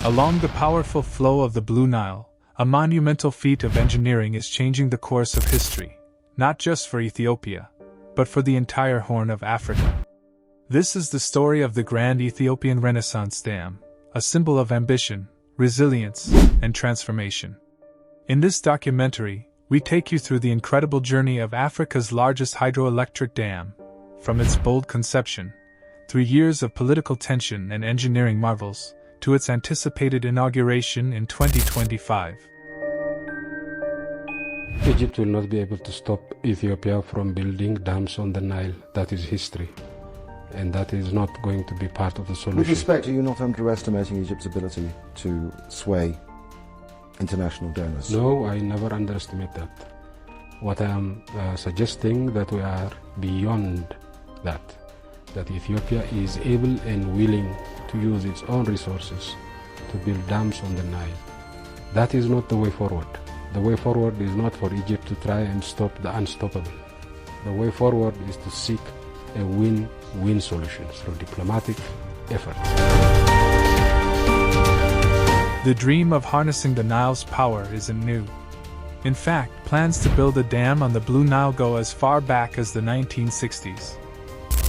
Along the powerful flow of the Blue Nile, a monumental feat of engineering is changing the course of history, not just for Ethiopia, but for the entire Horn of Africa. This is the story of the Grand Ethiopian Renaissance Dam, a symbol of ambition, resilience, and transformation. In this documentary, we take you through the incredible journey of Africa's largest hydroelectric dam, from its bold conception, through years of political tension and engineering marvels, to its anticipated inauguration in 2025. Egypt will not be able to stop Ethiopia from building dams on the Nile. That is history. And that is not going to be part of the solution. With respect, are you not underestimating Egypt's ability to sway international donors? No, I never underestimate that. What I am suggesting that we are beyond that Ethiopia is able and willing to use its own resources to build dams on the Nile. That is not the way forward. The way forward is not for Egypt to try and stop the unstoppable. The way forward is to seek a win-win solution through diplomatic effort. The dream of harnessing the Nile's power isn't new. In fact, plans to build a dam on the Blue Nile go as far back as the 1960s.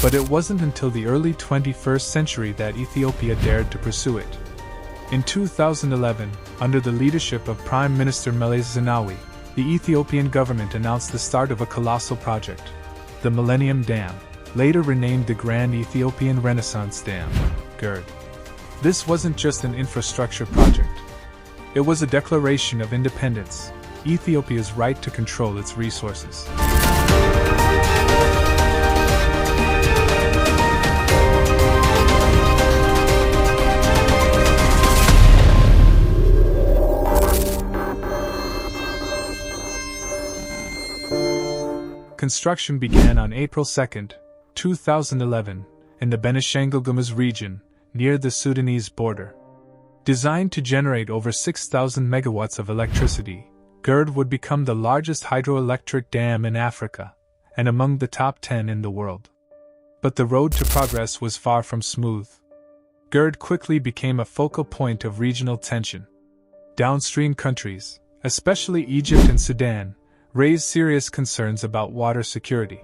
But it wasn't until the early 21st century that Ethiopia dared to pursue it. In 2011, under the leadership of Prime Minister Meles Zenawi, the Ethiopian government announced the start of a colossal project, the Millennium Dam, later renamed the Grand Ethiopian Renaissance Dam, GERD. This wasn't just an infrastructure project. It was a declaration of independence, Ethiopia's right to control its resources. Construction began on April 2, 2011, in the Benishangul-Gumuz region, near the Sudanese border. Designed to generate over 6,000 megawatts of electricity, GERD would become the largest hydroelectric dam in Africa, and among the top 10 in the world. But the road to progress was far from smooth. GERD quickly became a focal point of regional tension. Downstream countries, especially Egypt and Sudan, raised serious concerns about water security.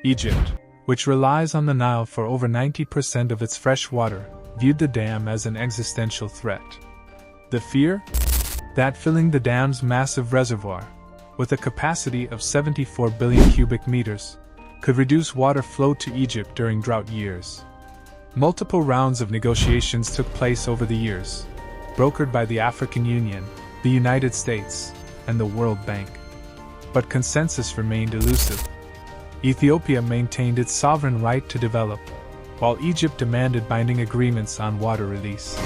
Egypt, which relies on the Nile for over 90% of its fresh water, viewed the dam as an existential threat. The fear? That filling the dam's massive reservoir, with a capacity of 74 billion cubic meters, could reduce water flow to Egypt during drought years. Multiple rounds of negotiations took place over the years, brokered by the African Union, the United States, and the World Bank. But consensus remained elusive. Ethiopia maintained its sovereign right to develop, while Egypt demanded binding agreements on water release.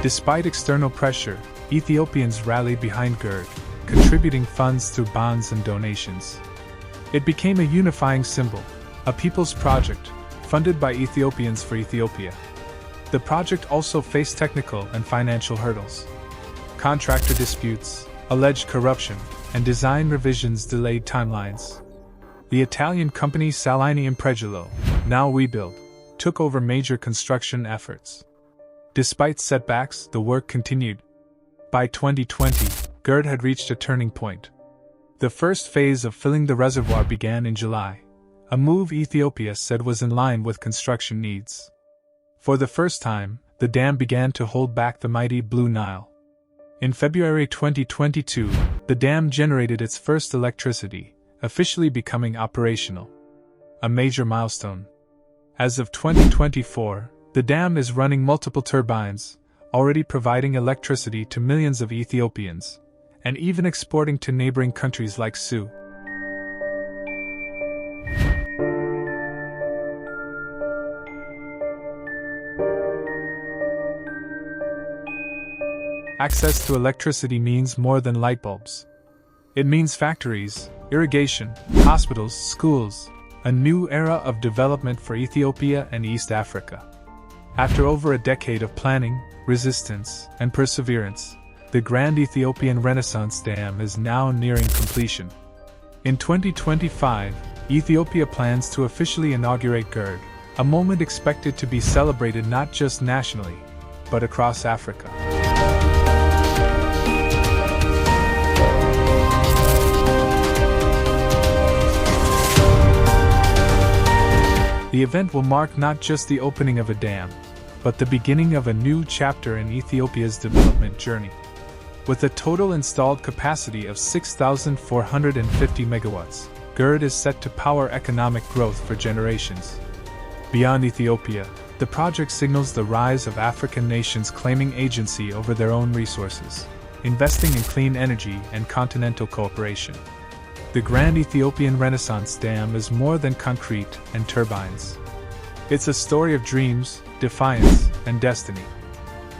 Despite external pressure, Ethiopians rallied behind GERD, contributing funds through bonds and donations. It became a unifying symbol, a people's project, funded by Ethiopians for Ethiopia. The project also faced technical and financial hurdles. Contractor disputes, alleged corruption, and design revisions delayed timelines. The Italian company Salini Impregilo, now Webuild, took over major construction efforts. Despite setbacks, the work continued. By 2020, GERD had reached a turning point. The first phase of filling the reservoir began in July, a move Ethiopia said was in line with construction needs. For the first time, the dam began to hold back the mighty Blue Nile. In February 2022, the dam generated its first electricity, officially becoming operational. A major milestone. As of 2024, The dam is running multiple turbines, already providing electricity to millions of Ethiopians, and even exporting to neighboring countries like Sudan. Access to electricity means more than light bulbs. It means factories, irrigation, hospitals, schools, a new era of development for Ethiopia and East Africa. After over a decade of planning, resistance, and perseverance, the Grand Ethiopian Renaissance Dam is now nearing completion. In 2025, Ethiopia plans to officially inaugurate GERD, a moment expected to be celebrated not just nationally, but across Africa. The event will mark not just the opening of a dam, but the beginning of a new chapter in Ethiopia's development journey. With a total installed capacity of 6,450 megawatts, GERD is set to power economic growth for generations. Beyond Ethiopia, the project signals the rise of African nations claiming agency over their own resources, investing in clean energy and continental cooperation. The Grand Ethiopian Renaissance Dam is more than concrete and turbines. It's a story of dreams, defiance, and destiny.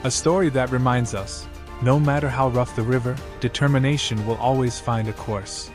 A story that reminds us, no matter how rough the river, determination will always find a course.